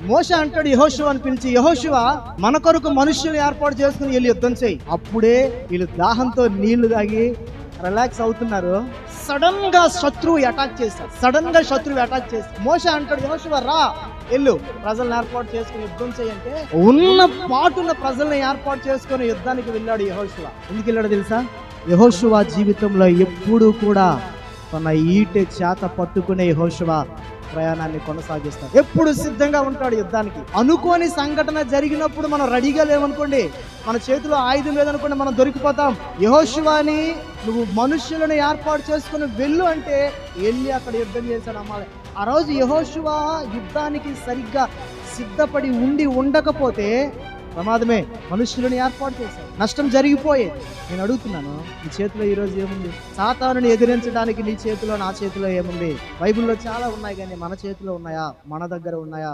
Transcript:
మోషే అంటాడు యెహోషువని పిలిచి, యెహోషువ మన కొరకు మనుష్యులు ఏర్పాటు చేసుకుని వెళ్ళి యుద్ధం చేయి. అప్పుడే వీళ్ళు దాహంతో నీళ్లు తాగి రిలాక్స్ అవుతున్నారు. సడన్ గా శత్రువు అటాక్ చేశాడు. మోషే అంటాడు, యెహోషువ రా వెళ్ళు, ప్రజలను ఏర్పాటు చేసుకుని యుద్ధం చేయంటే ఉన్న పాటున్న ప్రజల్ని ఏర్పాటు చేసుకుని యుద్ధానికి వెళ్ళాడు యెహోషువ. ఎందుకు వెళ్ళాడు తెలుసా? యెహోషువ జీవితంలో ఎప్పుడూ కూడా తన ఈటె చేత పట్టుకునే యెహోషువ ప్రయాణాన్ని కొనసాగిస్తాడు. ఎప్పుడు సిద్ధంగా ఉంటాడు యుద్ధానికి. అనుకోని సంఘటన జరిగినప్పుడు మనం రెడీగా లేవనుకోండి, మన చేతిలో ఆయుధం లేదనుకోండి, మనం దొరికిపోతాం. యెహోషువని నువ్వు మనుష్యులను ఏర్పాటు చేసుకుని వెళ్ళు అంటే వెళ్ళి అక్కడ యుద్ధం చేశాడు అమ్మాలి. ఆ రోజు యెహోషువ యుద్ధానికి సరిగ్గా సిద్ధపడి ఉండకపోతే ప్రమాదమే. మనుషులను ఏర్పాటు చేశాడు, నష్టం జరిగిపోయేది. నేను అడుగుతున్నాను, నీ చేతిలో ఈరోజు ఏముంది? సాతానుని ఎదిరించడానికి నీ చేతిలో, నా చేతిలో ఏముంది? బైబిల్లో చాలా ఉన్నాయి, కానీ మన చేతిలో ఉన్నాయా? మన దగ్గర ఉన్నాయా?